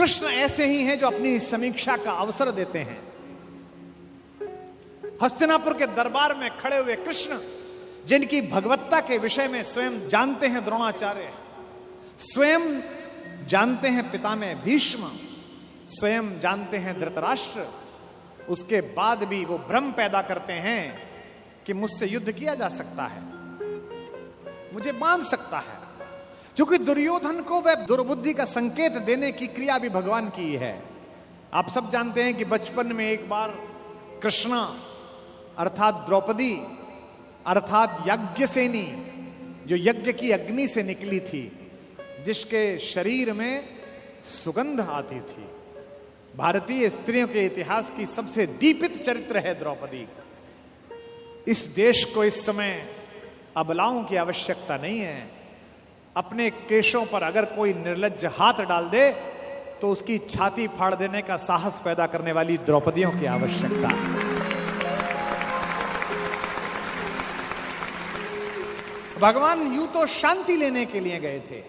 कृष्ण ऐसे ही हैं जो अपनी समीक्षा का अवसर देते हैं। हस्तिनापुर के दरबार में खड़े हुए कृष्ण, जिनकी भगवत्ता के विषय में स्वयं जानते हैं द्रोणाचार्य, स्वयं जानते हैं पितामह भीष्म, स्वयं जानते हैं धृतराष्ट्र, उसके बाद भी वो भ्रम पैदा करते हैं कि मुझसे युद्ध किया जा सकता है, मुझे बांध सकता है। क्योंकि दुर्योधन को वह दुर्बुद्धि का संकेत देने की क्रिया भी भगवान की है। आप सब जानते हैं कि बचपन में एक बार कृष्णा अर्थात द्रौपदी अर्थात यज्ञसेनी, जो यज्ञ की अग्नि से निकली थी, जिसके शरीर में सुगंध आती थी, भारतीय स्त्रियों के इतिहास की सबसे दीपित चरित्र है द्रौपदी। इस देश को इस समय अबलाओं की आवश्यकता नहीं है। अपने केशों पर अगर कोई निर्लज्ज हाथ डाल दे तो उसकी छाती फाड़ देने का साहस पैदा करने वाली द्रौपदियों की आवश्यकता है। भगवान यूं तो शांति लेने के लिए गए थे।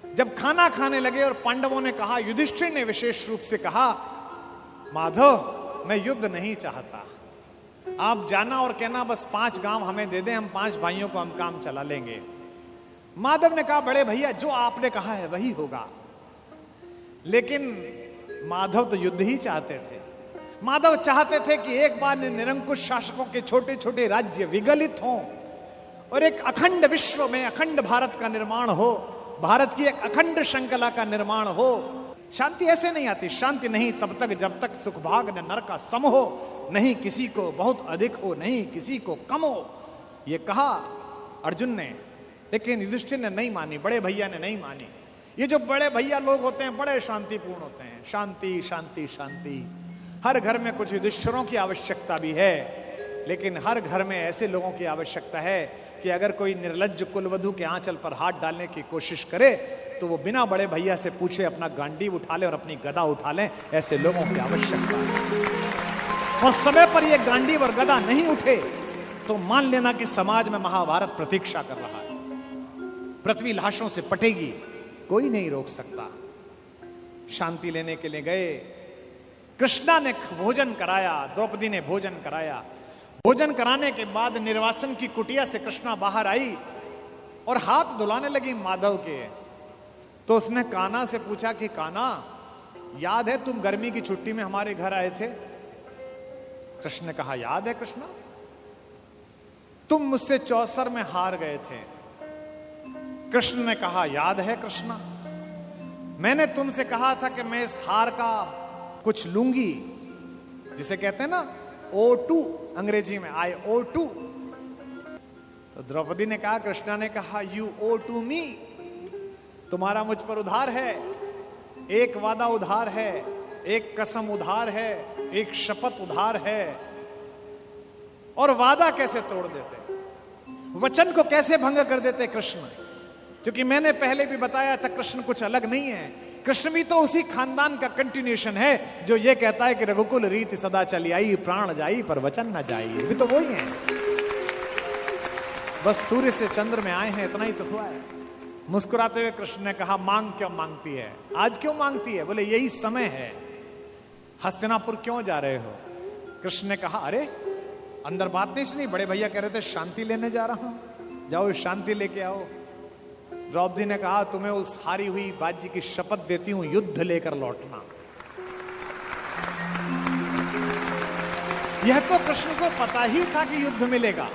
जब खाना खाने लगे और पांडवों ने कहा, युधिष्ठिर ने विशेष रूप से कहा, माधव मैं युद्ध नहीं चाहता, आप जाना और कहना बस 5 गांव हमें दे दें, हम 5 भाइयों को हम काम चला लेंगे। माधव ने कहा, बड़े भैया जो आपने कहा है वही होगा। लेकिन माधव तो युद्ध ही चाहते थे। माधव चाहते थे कि एक बार निरंकुश शासकों के छोटे छोटे राज्य विगलित हों और एक अखंड विश्व में अखंड भारत का निर्माण हो, भारत की एक अखंड श्रृंखला का निर्माण हो। शांति ऐसे नहीं आती। शांति नहीं तब तक जब तक सुखभाग न नर का सम हो, नहीं किसी को बहुत अधिक हो, नहीं किसी को कम हो। यह कहा अर्जुन ने, लेकिन युधिष्ठिर ने नहीं मानी, बड़े भैया ने नहीं मानी। ये जो बड़े भैया लोग होते हैं बड़े शांतिपूर्ण होते हैं। शांति शांति शांति। हर घर में कुछ युधिष्ठिरों की आवश्यकता भी है, लेकिन हर घर में ऐसे लोगों की आवश्यकता है कि अगर कोई निर्लज्ज कुलवधु के आंचल पर हाथ डालने की कोशिश करे तो वो बिना बड़े भैया से पूछे अपना गांडीव उठा ले और अपनी गदा उठा ले। ऐसे लोगों की आवश्यकता है। और समय पर ये गांडीव और गदा नहीं उठे तो मान लेना कि समाज में महाभारत प्रतीक्षा कर रहा है। पृथ्वी लाशों से पटेगी, कोई नहीं रोक सकता। शांति लेने के लिए गए। कृष्णा ने भोजन कराया, द्रौपदी ने भोजन कराया। भोजन कराने के बाद निर्वासन की कुटिया से कृष्णा बाहर आई और हाथ धुलाने लगी माधव के। तो उसने कान्हा से पूछा कि कान्हा, याद है तुम गर्मी की छुट्टी में हमारे घर आए थे? कृष्ण ने कहा, याद है कृष्णा, तुम मुझसे चौसर में हार गए थे। कृष्ण ने कहा, याद है कृष्णा, मैंने तुमसे कहा था कि मैं इस हार का कुछ लूंगी, जिसे कहते हैं ना O2 अंग्रेजी में, I O2। तो द्रौपदी ने कहा, कृष्णा ने कहा, You owe to me, तुम्हारा मुझ पर उधार है। एक वादा उधार है, एक कसम उधार है, एक शपथ उधार है। और वादा कैसे तोड़ देते, वचन को कैसे भंग कर देते कृष्ण? क्योंकि मैंने पहले भी बताया था कृष्ण कुछ अलग नहीं है। कृष्ण भी तो उसी खानदान का कंटिन्यूएशन है जो ये कहता है कि रघुकुल रीति सदा चली आई, प्राण जाई पर वचन न जाई। भी तो वही है, बस सूर्य से चंद्र में आए हैं, इतना ही तो हुआ है। मुस्कुराते हुए कृष्ण ने कहा, मांग क्यों मांगती है, आज क्यों मांगती है? बोले यही समय है। हस्तिनापुर क्यों जा रहे हो? कृष्ण ने कहा, अरे अंदर बात नहीं सुनी, बड़े भैया कह रहे थे शांति लेने जा रहा हूं, जाओ शांति लेके आओ। द्रौपदी ने कहा, तुम्हें उस हारी हुई बाजी की शपथ देती हूं, युद्ध लेकर लौटना। यह तो कृष्ण को पता ही था कि युद्ध मिलेगा,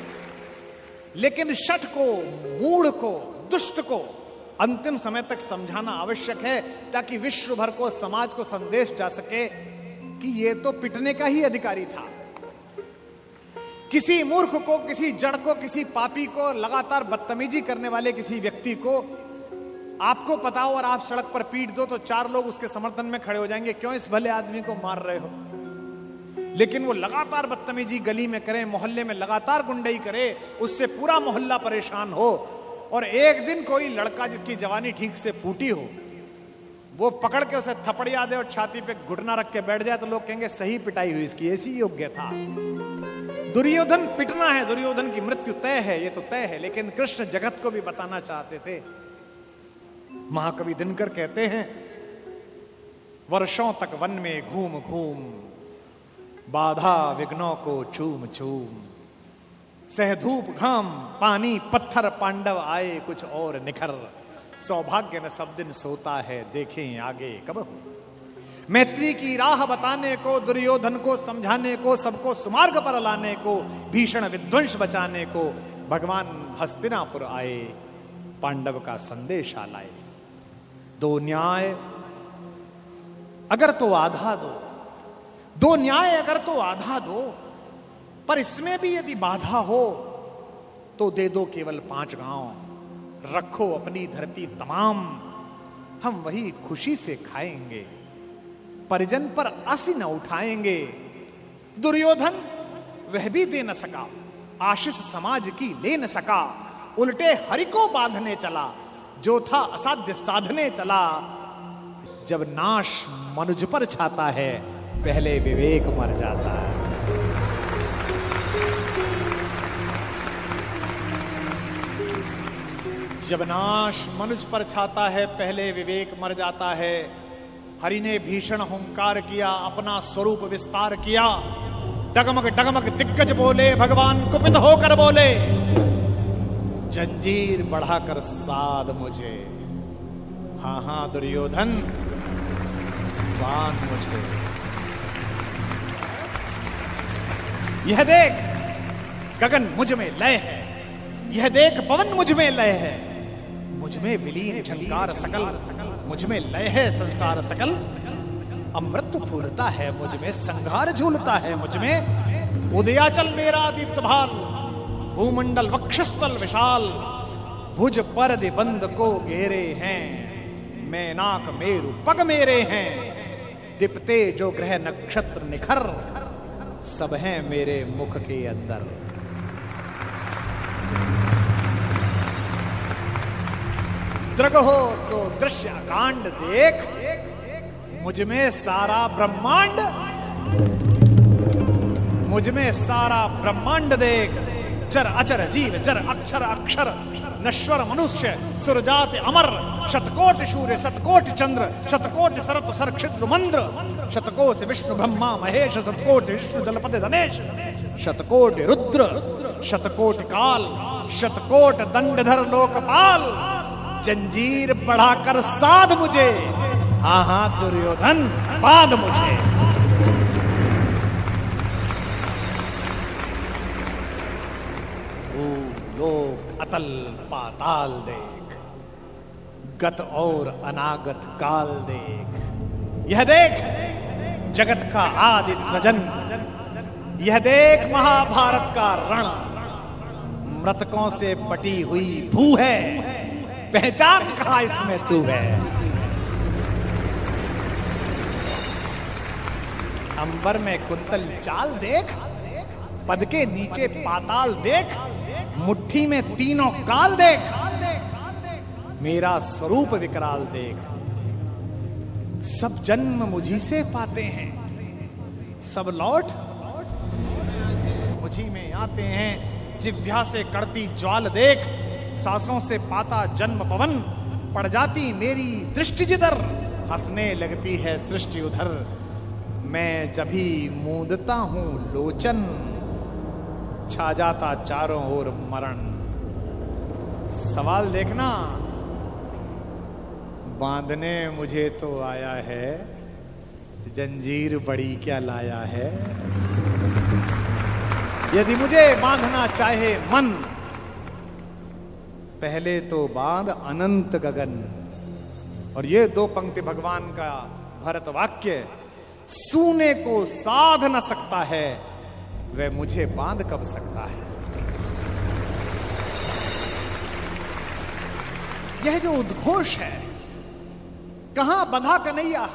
लेकिन शठ को, मूढ़ को, दुष्ट को अंतिम समय तक समझाना आवश्यक है, ताकि विश्व भर को, समाज को संदेश जा सके कि यह तो पिटने का ही अधिकारी था। किसी मूर्ख को, किसी जड़ को, किसी पापी को, लगातार बदतमीजी करने वाले किसी व्यक्ति को आपको पता हो और आप सड़क पर पीट दो तो 4 लोग उसके समर्थन में खड़े हो जाएंगे, क्यों इस भले आदमी को मार रहे हो? लेकिन वो लगातार बदतमीजी गली में करे, मोहल्ले में लगातार गुंडई करे, उससे पूरा मोहल्ला परेशान हो, और एक दिन कोई लड़का जिसकी जवानी ठीक से फूटी हो वो पकड़ के उसे थपड़िया दे और छाती पे घुटना रख के बैठ जाए तो लोग कहेंगे सही पिटाई हुई इसकी, ऐसी योग्य था। दुर्योधन पिटना है, दुर्योधन की मृत्यु तय है, ये तो तय है। लेकिन कृष्ण जगत को भी बताना चाहते थे। महाकवि दिनकर कहते हैं वर्षों तक वन में घूम घूम, बाधा विघ्नों को चूम चूम, सह धूप घाम पानी पत्थर, पांडव आए कुछ और निखर, सौभाग्य न सब दिन सोता है, देखें आगे कब हो। मैत्री की राह बताने को, दुर्योधन को समझाने को, सबको सुमार्ग पर लाने को, भीषण विध्वंस बचाने को भगवान हस्तिनापुर आए, पांडव का संदेशा लाए। दो न्याय अगर तो आधा दो, दो न्याय अगर तो आधा दो, पर इसमें भी यदि बाधा हो तो दे दो केवल 5 गांव, रखो अपनी धरती तमाम, हम वही खुशी से खाएंगे, परिजन पर आसी न उठाएंगे। दुर्योधन वह भी दे न सका, आशीष समाज की ले न सका, उल्टे हरि को बांधने चला, जो था असाध्य साधने चला। जब नाश मनुज पर छाता है, पहले विवेक मर जाता है। जब नाश मनुज पर छाता है, पहले विवेक मर जाता है। हरि ने भीषण हुंकार किया, अपना स्वरूप विस्तार किया, डगमग डगमग दिग्गज बोले, भगवान कुपित होकर बोले, जंजीर बढ़ाकर साध मुझे, हां हां दुर्योधन बांध मुझे। यह देख गगन मुझ में लय है, यह देख पवन मुझ में लय है, मुझ में विलीन झंकार सकल, मुझ में लय है संसार सकल। अमृत फूलता है मुझ में, संघार झूलता है मुझ में, उदयाचल मेरा दीप्त भाल, भूमंडल वक्षस्थल विशाल, भुज पर दिबंध को घेरे हैं, मैं नाक मेरु पग मेरे हैं, दीप्ते जो ग्रह नक्षत्र निखर, सब हैं मेरे मुख के अंदर। दृग हो तो दृश्य कांड देख, मुझ में सारा ब्रह्मांड, मुझ में सारा ब्रह्मांड देख, चर अचर जीव जर अक्षर अक्षर, नश्वर मनुष्य सुरजात अमर, शतकोटि सूर्य शतकोटि चंद्र, शतकोटि सरत सर क्षिद्र मंद्र, शतकोटि विष्णु ब्रह्मा महेश, शतकोटि विष्णु जलपति धनेश, शतकोटि रुद्र शतकोटि काल, शतकोट दंडधर लोकपाल, जंजीर बढ़ाकर साध मुझे, हां हां दुर्योधन बांध मुझे। लोक अतल पाताल देख, गत और अनागत काल देख, यह देख जगत का आदि सृजन, यह देख महाभारत का रण, मृतकों से पटी हुई भू है, पहचान कहां इसमें तू है। अंबर में कुंतल चाल देख, पद के नीचे पाताल देख, मुट्ठी में तीनों काल देख, मेरा स्वरूप विकराल देख। सब जन्म मुझी से पाते हैं, सब लौट मुझी में आते हैं। जिह्वा से कड़ती ज्वाल देख, सांसों से पाता जन्म पवन, पड़ जाती मेरी दृष्टि जिधर, हंसने लगती है सृष्टि उधर। मैं जभी मूंदता हूं लोचन, छा जाता चारों ओर मरण। सवाल देखना, बांधने मुझे तो आया है, जंजीर बड़ी क्या लाया है। यदि मुझे बांधना चाहे मन, पहले तो बांध अनंत गगन। और ये 2 पंक्ति भगवान का भरत वाक्य, सूने को साध न सकता है, वह मुझे बांध कब सकता है। यह जो उद्घोष है, कहां बंधा कन्हैया,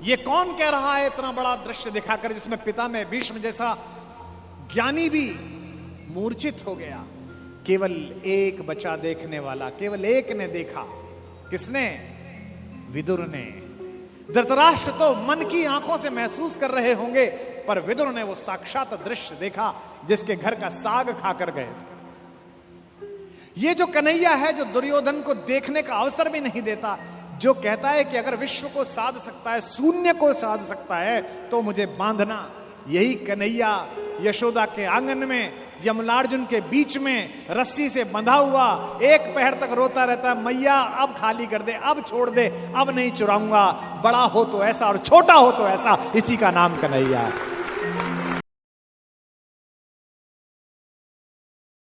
ये कौन कह रहा है इतना बड़ा दृश्य दिखाकर, जिसमें पिता में भीष्म जैसा ज्ञानी भी मूर्छित हो गया। केवल एक बचा देखने वाला, केवल एक ने देखा। किसने? विदुर ने। धृतराष्ट्र तो मन की आंखों से महसूस कर रहे होंगे, पर विदुर ने वो साक्षात दृश्य देखा जिसके घर का साग खाकर गए थे। ये जो कन्हैया है, जो दुर्योधन को देखने का अवसर भी नहीं देता, जो कहता है कि अगर विश्व को साध सकता है, शून्य को साध सकता है, तो मुझे बांधना। यही कन्हैया यशोदा के आंगन में यमलार्जुन के बीच में रस्सी से बंधा हुआ एक पहर तक रोता रहता है, मैया अब खाली कर दे, अब छोड़ दे, अब नहीं चुराऊंगा, बड़ा हो तो ऐसा और छोटा हो तो ऐसा, इसी का नाम कन्हैया है।